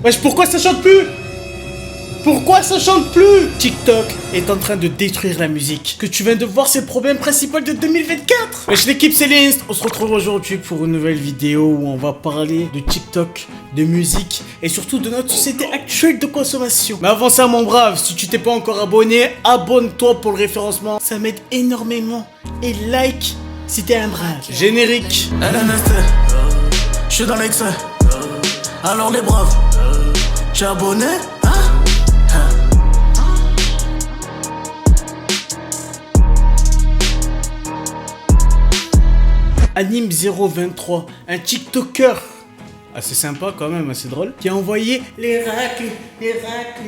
Wesh, pourquoi ça chante plus? Pourquoi ça chante plus? TikTok est en train de détruire la musique. Que tu viens de voir, c'est le problème principal de 2024. Wesh l'équipe, c'est l'Inst. On se retrouve aujourd'hui pour une nouvelle vidéo où on va parler de TikTok, de musique et surtout de notre société actuelle de consommation. Mais avant ça, mon brave, si tu t'es pas encore abonné, abonne-toi pour le référencement. Ça m'aide énormément. Et like si t'es un brave. Générique. LNST, je suis dans l'excès. Alors les braves, t'es abonné? Anime 023, un TikToker assez sympa quand même, assez drôle, qui a envoyé les racles.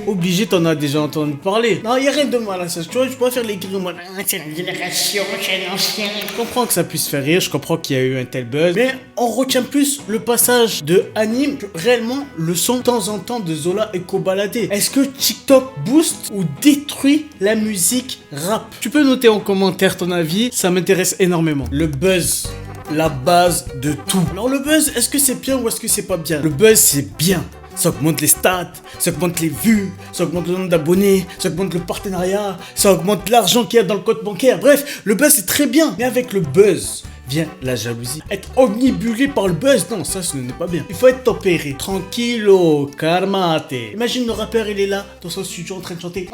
Obligé, t'en as déjà entendu parler. Non, y a rien de mal à ça, tu vois, je peux pas faire les grilles, moi, c'est la génération, c'est l'ancien. Je comprends que ça puisse faire rire, je comprends qu'il y a eu un tel buzz, mais on retient plus le passage de anime que réellement le son de temps en temps de Zola et Kobalade. Est-ce que TikTok booste ou détruit la musique rap? Tu peux noter en commentaire ton avis, ça m'intéresse énormément. Le buzz, la base de tout. Alors le buzz, est-ce que c'est bien ou est-ce que c'est pas bien? Le buzz, c'est bien. Ça augmente les stats, ça augmente les vues, ça augmente le nombre d'abonnés, ça augmente le partenariat, ça augmente l'argent qu'il y a dans le compte bancaire. Bref, le buzz, c'est très bien. Mais avec le buzz vient la jalousie. Être omnibulé par le buzz, non, ça ce n'est pas bien. Il faut être tempéré, tranquillo, calmate. Imagine le rappeur, il est là, dans son studio en train de chanter.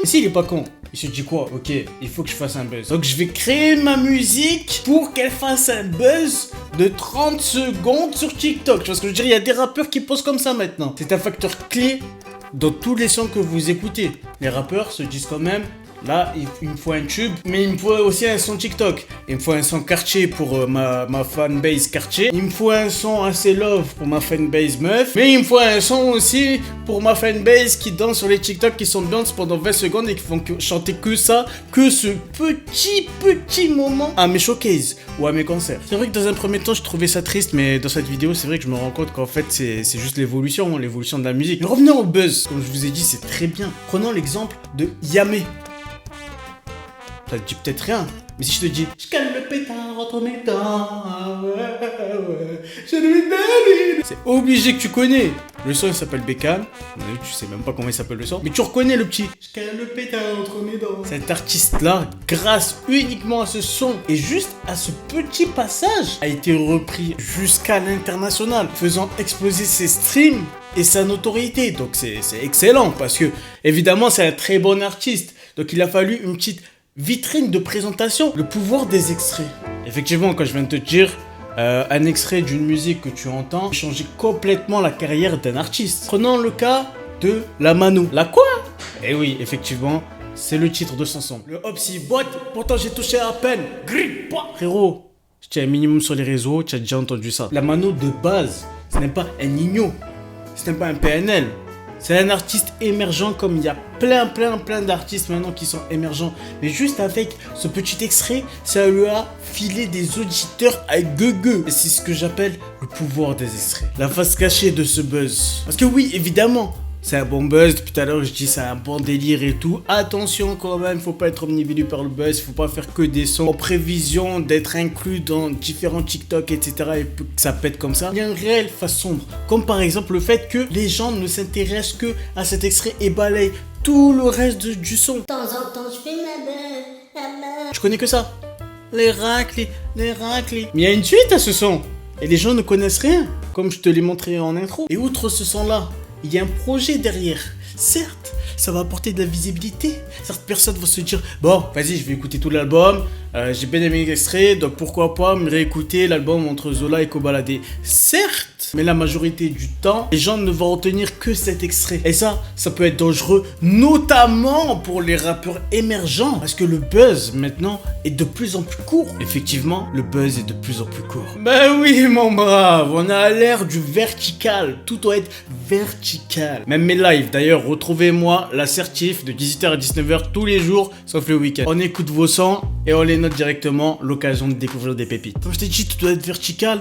Et s'il est pas con, il se dit quoi? Ok, il faut que je fasse un buzz. Donc je vais créer ma musique pour qu'elle fasse un buzz de 30 secondes sur TikTok. Tu vois ce que je veux dire? Il y a des rappeurs qui posent comme ça maintenant. C'est un facteur clé dans tous les sons que vous écoutez. Les rappeurs se disent quand même, là, il me faut un tube, mais il me faut aussi un son TikTok. Il me faut un son quartier pour ma fanbase quartier. Il me faut un son assez love pour ma fanbase meuf. Mais il me faut un son aussi pour ma fanbase qui danse sur les TikTok, qui sont danse pendant 20 secondes et qui font chanter que ça, que ce petit moment à mes showcases ou à mes concerts. C'est vrai que dans un premier temps, je trouvais ça triste, mais dans cette vidéo, c'est vrai que je me rends compte qu'en fait, c'est juste l'évolution de la musique. Mais revenons au buzz. Comme je vous ai dit, c'est très bien. Prenons l'exemple de Yamé. Ça te dit peut-être rien, mais si je te dis je calme le pétard entre mes dents, je lui donne. C'est obligé que tu connais. Le son il s'appelle Bécane. Tu sais même pas comment il s'appelle le son, mais tu reconnais le petit je calme le pétard entre mes dents. Cet artiste là, grâce uniquement à ce son et juste à ce petit passage, a été repris jusqu'à l'international, faisant exploser ses streams et sa notoriété. Donc c'est excellent parce que évidemment c'est un très bon artiste. Donc il a fallu une petite vitrine de présentation, le pouvoir des extraits. Effectivement, quand je viens de te dire, un extrait d'une musique que tu entends changer complètement la carrière d'un artiste. Prenons le cas de la Mano. La quoi? Eh oui, effectivement, c'est le titre de son son. Le Hopsi boîte, pourtant j'ai touché à peine. Grip, frérot, je tiens un minimum sur les réseaux, tu as déjà entendu ça. La Mano de base, ce n'est pas un Nino, ce n'est pas un PNL. C'est un artiste émergent comme il y a plein d'artistes maintenant qui sont émergents. Mais juste avec ce petit extrait, ça lui a filé des auditeurs à gueugue. Et c'est ce que j'appelle le pouvoir des extraits. La face cachée de ce buzz. Parce que oui, évidemment, c'est un bon buzz. Depuis tout à l'heure, je dis c'est un bon délire et tout. Attention quand même, faut pas être omnibulé par le buzz. Faut pas faire que des sons en prévision d'être inclus dans différents TikTok, etc. et que ça pète comme ça. Il y a une réelle face sombre. Comme par exemple le fait que les gens ne s'intéressent que à cet extrait et balayent tout le reste du son. De temps en temps, je fais ma Je connais que ça. Les racles. Mais il y a une suite à ce son. Et les gens ne connaissent rien. Comme je te l'ai montré en intro. Et outre ce son-là, il y a un projet derrière. Certes, ça va apporter de la visibilité. Certaines personnes vont se dire, bon, vas-y, je vais écouter tout l'album. J'ai bien aimé l'extrait, donc pourquoi pas me réécouter l'album entre Zola et Kobalade. Certes, mais la majorité du temps, les gens ne vont retenir que cet extrait. Et ça peut être dangereux, notamment pour les rappeurs émergents. Parce que le buzz, maintenant, est de plus en plus court. Effectivement, le buzz est de plus en plus court. Ben oui, mon brave, on est à l'ère du vertical. Tout doit être vertical. Même mes lives, d'ailleurs, retrouvez-moi l'assertif de 18h à 19h tous les jours, sauf le week-end. On écoute vos sons et on les note directement, l'occasion de découvrir des pépites. Comme je t'ai dit, tout doit être vertical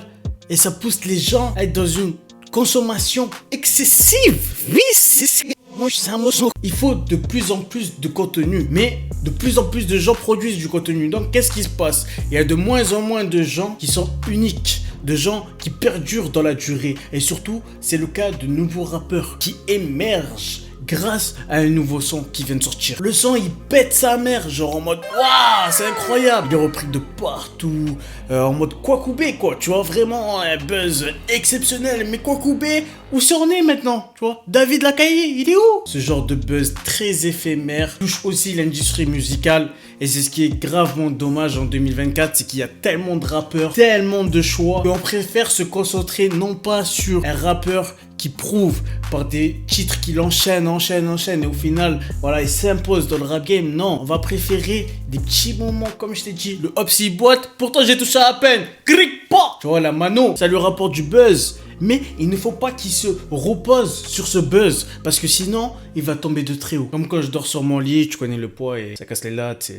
et ça pousse les gens à être dans une consommation excessive. Oui, c'est un mot. Il faut de plus en plus de contenu, mais de plus en plus de gens produisent du contenu. Donc qu'est-ce qui se passe? Il y a de moins en moins de gens qui sont uniques. de gens qui perdurent dans la durée. Et surtout, c'est le cas de nouveaux rappeurs qui émergent grâce à un nouveau son qui vient de sortir. Le son, il pète sa mère, genre en mode waouh, c'est incroyable. Il est repris de partout, en mode Kwakubé, quoi. Tu vois, vraiment un buzz exceptionnel. Mais Kwakubé, où c'en est maintenant? Tu vois, David Lacaille, il est où? Ce genre de buzz très éphémère touche aussi l'industrie musicale. Et c'est ce qui est gravement dommage en 2024, c'est qu'il y a tellement de rappeurs, tellement de choix, qu'on préfère se concentrer non pas sur un rappeur qui prouve par des titres qu'il enchaîne, et au final, voilà, il s'impose dans le rap game. Non, on va préférer des petits moments, comme je t'ai dit, le hop-si boîte, pourtant j'ai touché à peine, cric, pas. Tu vois, la mano, ça lui rapporte du buzz. Mais il ne faut pas qu'il se repose sur ce buzz, parce que sinon, il va tomber de très haut. Comme quand je dors sur mon lit, tu connais le poids et ça casse les lattes.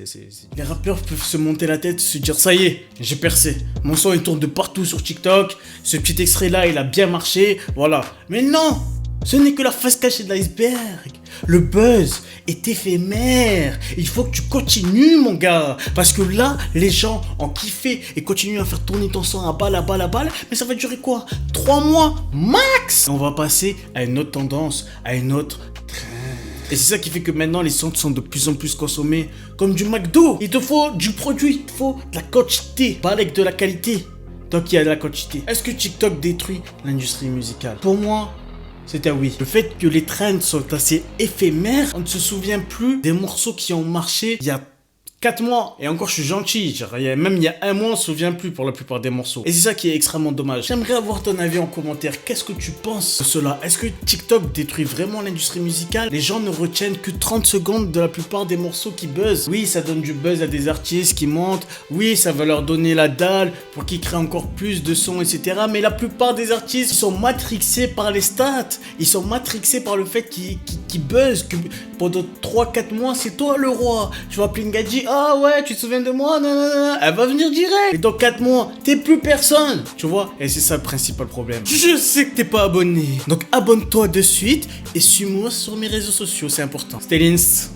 Les rappeurs peuvent se monter la tête, se dire ça y est, j'ai percé. Mon son il tourne de partout sur TikTok, ce petit extrait là il a bien marché, voilà. Mais non, ce n'est que la face cachée de l'iceberg. Le buzz est éphémère. Il faut que tu continues, mon gars. Parce que là, les gens ont kiffé et continuent à faire tourner ton son à balle. Mais ça va durer quoi? 3 mois max. On va passer à une autre tendance, à une autre trend. Et c'est ça qui fait que maintenant, les sons sont de plus en plus consommés comme du McDo. Il te faut du produit, il te faut de la quantité, pas avec de la qualité. Donc il y a de la quantité. Est-ce que TikTok détruit l'industrie musicale? Pour moi, c'est un oui. Le fait que les trends sont assez éphémères, on ne se souvient plus des morceaux qui ont marché il y a 4 mois. Et encore, je suis gentil. Genre, même il y a 1 mois, on ne se souvient plus pour la plupart des morceaux. Et c'est ça qui est extrêmement dommage. J'aimerais avoir ton avis en commentaire. Qu'est-ce que tu penses de cela? Est-ce que TikTok détruit vraiment l'industrie musicale? Les gens ne retiennent que 30 secondes de la plupart des morceaux qui buzzent. Oui, ça donne du buzz à des artistes qui montent. Oui, ça va leur donner la dalle pour qu'ils créent encore plus de sons, etc. Mais la plupart des artistes, ils sont matrixés par les stats. Ils sont matrixés par le fait qu'ils buzzent. Que pendant 3-4 mois, c'est toi le roi. Tu vas appeler une gadget. Ah ouais, tu te souviens de moi? Non. Elle va venir direct. Et dans 4 mois, t'es plus personne. Tu vois? Et c'est ça le principal problème. Je sais que t'es pas abonné. Donc abonne-toi de suite et suis-moi sur mes réseaux sociaux, c'est important. C'était Linz.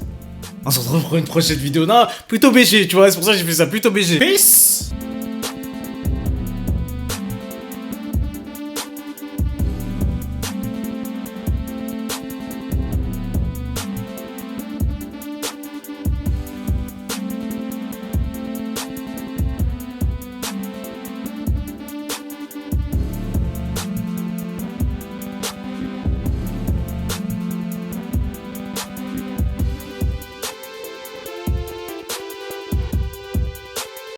On se retrouve pour une prochaine vidéo. Non, plutôt BG, tu vois? C'est pour ça que j'ai fait ça, plutôt BG. Peace.